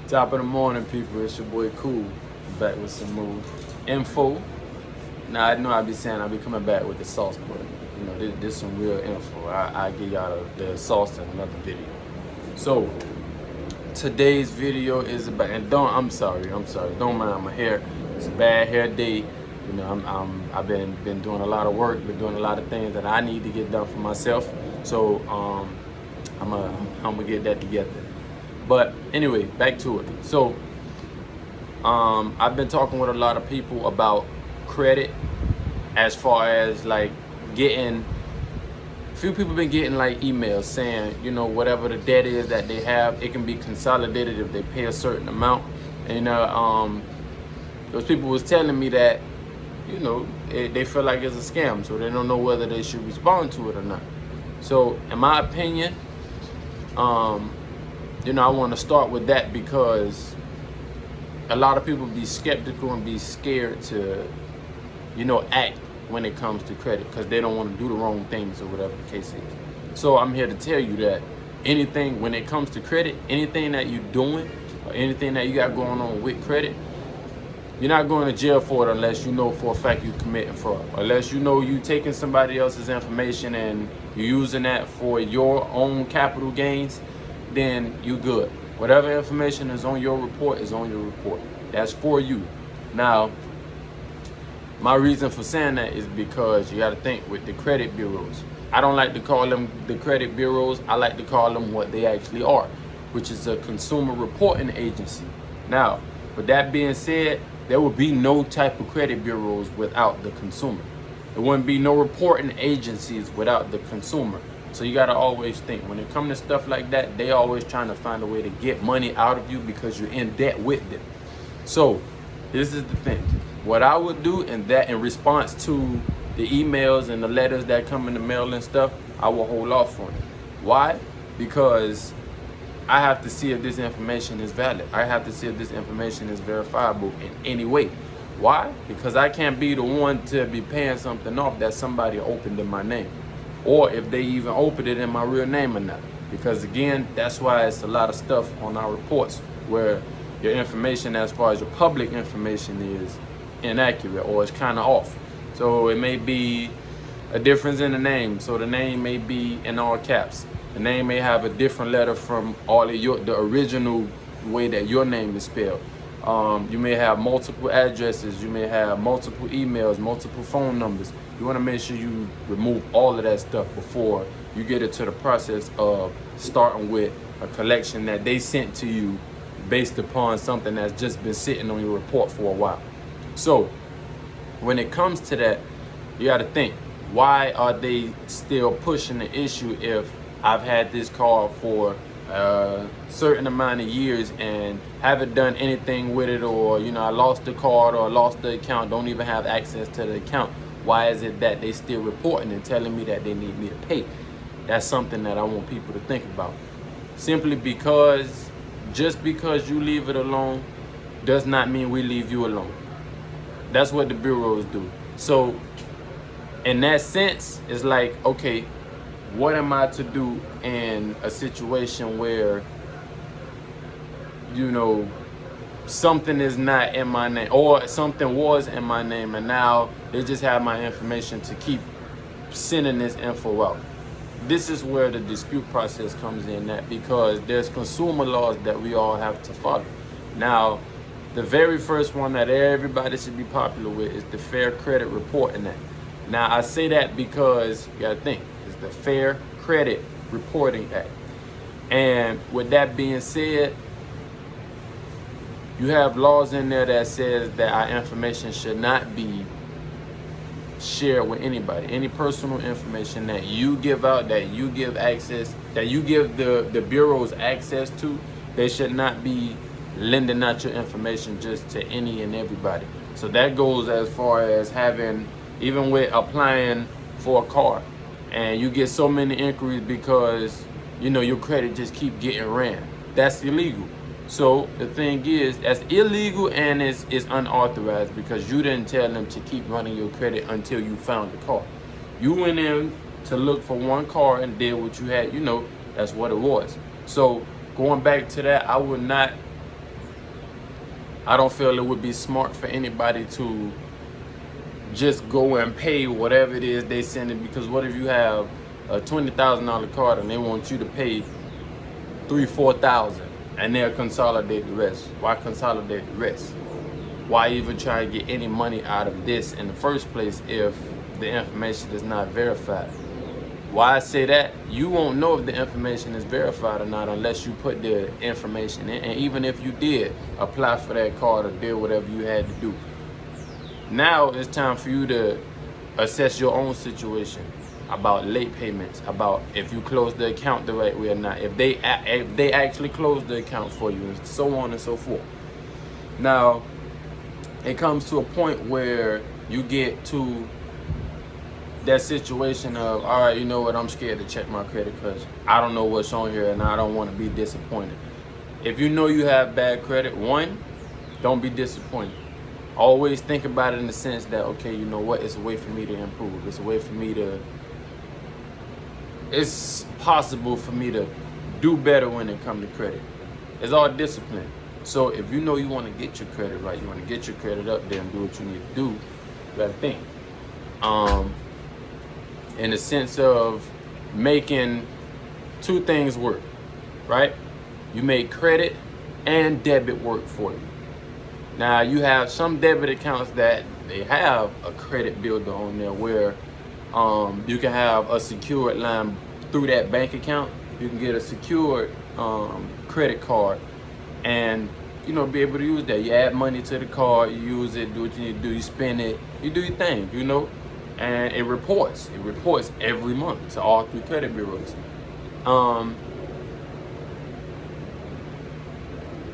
Top of the morning, people. It's your boy Cool, back with some more info. Now I know I be saying I be coming back with the sauce, but this some real info. I give y'all the sauce in another video. So today's video is about, and I'm sorry, don't mind my hair. It's a bad hair day. I've been doing a lot of work, been doing a lot of things that I need to get done for myself. So I'm gonna get that together. But anyway, back to it. So I've been talking with a lot of people about credit, as far as like getting, few people been getting like emails saying, whatever the debt is that they have, it can be consolidated if they pay a certain amount. And those people was telling me that, they feel like it's a scam, so they don't know whether they should respond to it or not. So in my opinion, I want to start with that because a lot of people be skeptical and be scared to, act when it comes to credit because they don't want to do the wrong things or whatever the case is. So I'm here to tell you that anything, when it comes to credit, anything that you're doing or anything that you got going on with credit, you're not going to jail for it unless you know for a fact you're committing fraud. Unless you taking somebody else's information and you're using that for your own capital gains, then you good. Whatever information is on your report is on your report. That's for you. Now, my reason for saying that is because you got to think with the credit bureaus. I don't like to call them the credit bureaus. I like to call them what they actually are, which is a consumer reporting agency. Now, with that being said, there would be no type of credit bureaus without the consumer. There wouldn't be no reporting agencies without the consumer. So you gotta always think, when it comes to stuff like that, they always trying to find a way to get money out of you because you're in debt with them. So this is the thing. What I would do in response to the emails and the letters that come in the mail and stuff, I will hold off on it. Why? Because I have to see if this information is valid. I have to see if this information is verifiable in any way. Why? Because I can't be the one to be paying something off that somebody opened in my name, or if they even opened it in my real name or not. Because again, that's why it's a lot of stuff on our reports where your information, as far as your public information, is inaccurate or it's kind of off. So it may be a difference in the name. So the name may be in all caps. The name may have a different letter from all of the original way that your name is spelled. You may have multiple addresses. You may have multiple emails, multiple phone numbers. You want to make sure you remove all of that stuff before you get into the process of starting with a collection that they sent to you based upon something that's just been sitting on your report for a while. So when it comes to that, you got to think, why are they still pushing the issue if I've had this card for a certain amount of years and haven't done anything with it, or I lost the card or lost the account, don't even have access to the account? Why is it that they still reporting and telling me that they need me to pay? That's something that I want people to think about. Simply because, just because you leave it alone does not mean we leave you alone. That's what the bureaus do. So in that sense, it's like, okay, what am I to do in a situation where, something is not in my name, or something was in my name and now they just have my information to keep sending this info out? This is where the dispute process comes in, that because there's consumer laws that we all have to follow. Now, the very first one that everybody should be popular with is the Fair Credit Reporting Act. Now, I say that because you gotta think, it's the Fair Credit Reporting Act. And with that being said, you have laws in there that says that our information should not be shared with anybody. Any personal information that you give out, that you give access, that you give the bureaus access to, they should not be lending out your information just to any and everybody. So that goes as far as having, even with applying for a car, and you get so many inquiries because your credit just keep getting ran. That's illegal. So the thing is, that's illegal and it's unauthorized because you didn't tell them to keep running your credit until you found the car. You went in to look for one car and did what you had, that's what it was. So going back to that, I would not I don't feel it would be smart for anybody to just go and pay whatever it is they send it, because what if you have a $20,000 card and they want you to pay $3,000-4,000 and they'll consolidate the rest? Why consolidate the rest? Why even try to get any money out of this in the first place if the information is not verified? Why I say that? You won't know if the information is verified or not unless you put the information in. And even if you did apply for that card or did whatever you had to do, now it's time for you to assess your own situation about late payments, about if you close the account the right way or not, if they actually close the account for you, and so on and so forth. Now, it comes to a point where you get to that situation of, all right, you know what, I'm scared to check my credit because I don't know what's on here and I don't want to be disappointed. If you know you have bad credit, one, don't be disappointed. Always think about it in the sense that, okay, you know what, it's a way for me to improve. It's a way for me to, it's possible for me to do better when it comes to credit. It's all discipline. So if you know you want to get your credit right, you want to get your credit up there and do what you need to do, you gotta think. In the sense of making two things work, right? You make credit and debit work for you. Now, you have some debit accounts that they have a credit builder on there where you can have a secured line through that bank account. You can get a secured credit card and, you know, be able to use that. You add money to the card, you use it, do what you need to do, you spend it, you do your thing, you know, and it reports. It reports every month to all three credit bureaus.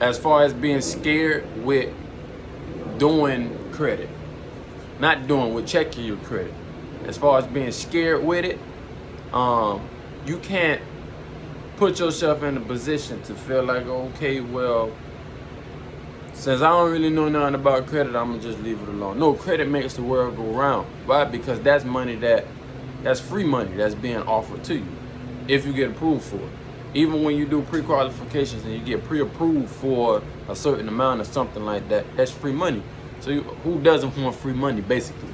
As far as being scared with doing credit, not doing with checking your credit, as far as being scared with it, you can't put yourself in a position to feel like, okay, well, since I don't really know nothing about credit, I'm gonna just leave it alone. No, credit makes the world go round. Why? Because that's money that's free money that's being offered to you if you get approved for it. Even when you do pre-qualifications and you get pre-approved for a certain amount or something like that, that's free money. So who doesn't want free money, basically?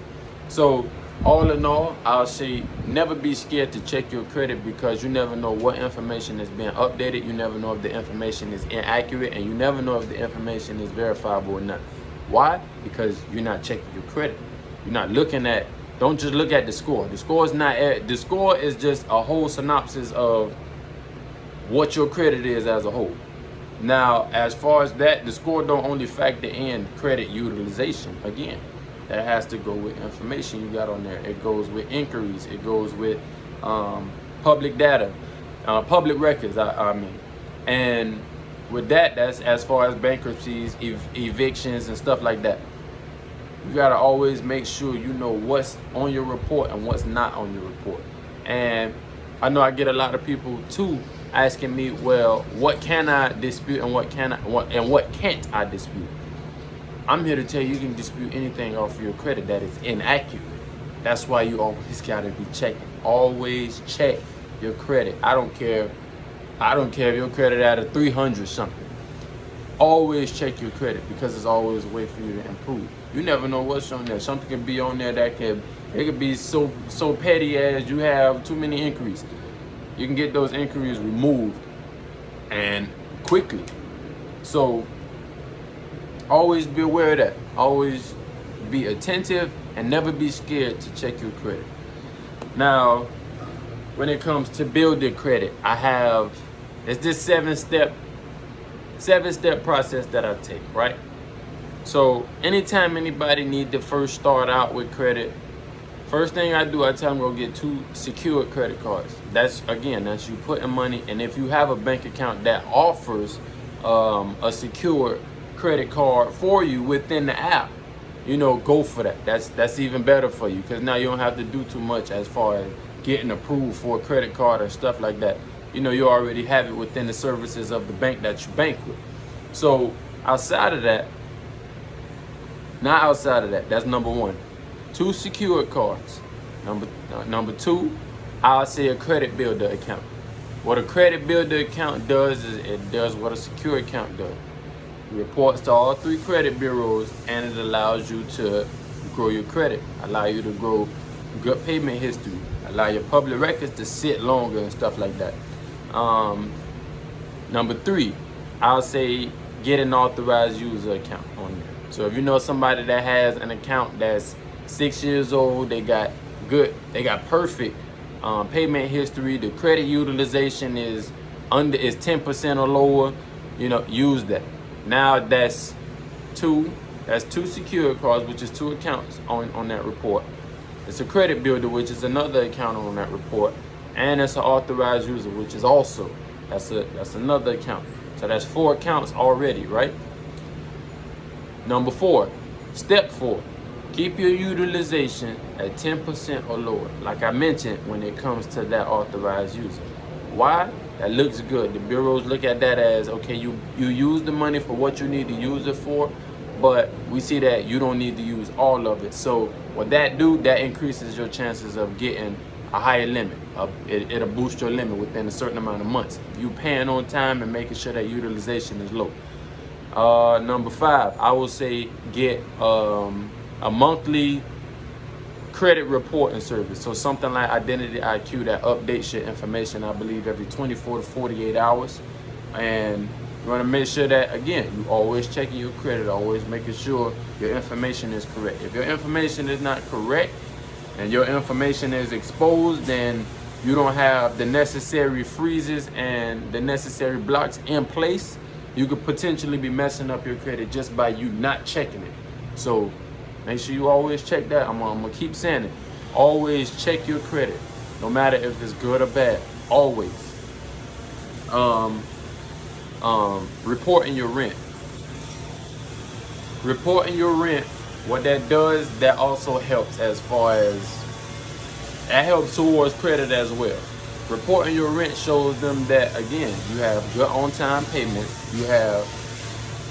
So all in all, I'll say never be scared to check your credit, because you never know what information is being updated. You never know if the information is inaccurate, and you never know if the information is verifiable or not. Why? Because you're not checking your credit. You're not looking at, don't just look at the score. The score is just a whole synopsis of what your credit is as a whole. Now, as far as that, the score don't only factor in credit utilization. Again, that has to go with information you got on there. It goes with inquiries. It goes with public data, public records, I mean. And with that, that's as far as bankruptcies, evictions, and stuff like that. You got to always make sure you know what's on your report and what's not on your report. And I know I get a lot of people too asking me, well, what can I dispute and what can't I dispute? I'm here to tell you, you can dispute anything off your credit that is inaccurate. That's why you always gotta be checking. Always check your credit. I don't care if your credit at a 300 something. Always check your credit, because it's always a way for you to improve. You never know what's on there. Something can be on there that it could be so petty as you have too many inquiries. You can get those inquiries removed and quickly. So always be aware of that. Always be attentive and never be scared to check your credit. Now, when it comes to building credit, it's this seven-step process that I take, right? So anytime anybody need to first start out with credit, first thing I do, I tell them go get 2 secured credit cards. That's you putting money, and if you have a bank account that offers a secured credit card for you within the app, you know, go for that. That's even better for you, because now you don't have to do too much as far as getting approved for a credit card or stuff like that. You know, you already have it within the services of the bank that you bank with. So outside of that, that's number 1. 2 secured cards. Number 2, I'll say a credit builder account. What a credit builder account does is it does what a secure account does. reports to all 3 credit bureaus, and it allows you to grow your credit, allow you to grow good payment history, allow your public records to sit longer and stuff like that. Number 3, I'll say get an authorized user account on there. So if you know somebody that has an account that's 6 years old, they got perfect payment history, the credit utilization is 10% or lower, use that. Now that's two secured cards, which is 2 accounts on that report. It's a credit builder, which is another account on that report, and it's an authorized user, which is also that's another account. So that's 4 accounts already, right? Number 4, step 4, keep your utilization at 10% or lower. Like I mentioned, when it comes to that authorized user. Why? That looks good. The bureaus look at that as, okay, you use the money for what you need to use it for, but we see that you don't need to use all of it. So what that increases your chances of getting a higher limit. It'll boost your limit within a certain amount of months. You paying on time and making sure that utilization is low. Number 5, I will say get a monthly credit reporting service. So something like Identity IQ that updates your information, I believe, every 24 to 48 hours. And you want to make sure that, again, you always checking your credit, always making sure your information is correct. If your information is not correct and your information is exposed, then you don't have the necessary freezes and the necessary blocks in place. You could potentially be messing up your credit just by you not checking it. So make sure you always check that. I'm gonna keep saying it. Always check your credit, no matter if it's good or bad. Always. Reporting your rent. Reporting your rent. What that does, that also helps that helps towards credit as well. Reporting your rent shows them that, again, you have good on-time payments. You have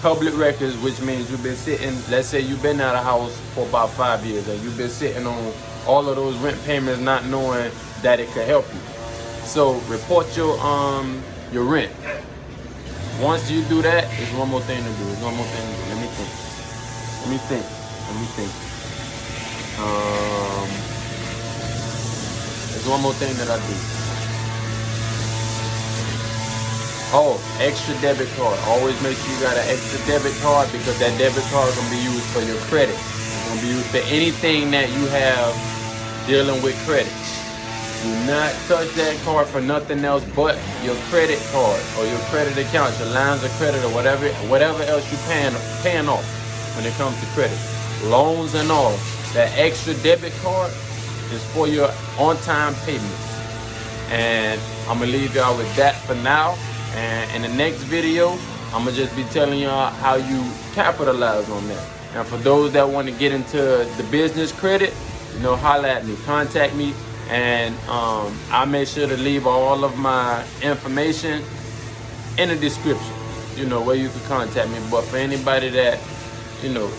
public records, which means you've been sitting, let's say you've been out of house for about 5 years and you've been sitting on all of those rent payments not knowing that it could help you. So report your rent. Once you do that, there's one more thing to do. Let me think. There's one more thing that I do. Oh, extra debit card. Always make sure you got an extra debit card, because that debit card is going to be used for your credit. It's going to be used for anything that you have dealing with credit. Do not touch that card for nothing else but your credit card or your credit account, your lines of credit, or whatever else you're paying off when it comes to credit. Loans and all. That extra debit card is for your on-time payments. And I'm going to leave y'all with that for now. And in the next video, I'm going to just be telling y'all how you capitalize on that. And for those that want to get into the business credit, holla at me, contact me. And I'll make sure to leave all of my information in the description, where you can contact me. But for anybody that,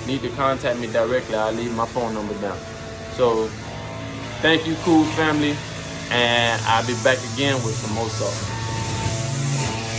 need to contact me directly, I'll leave my phone number down. So thank you, Cool family. And I'll be back again with some more sauce.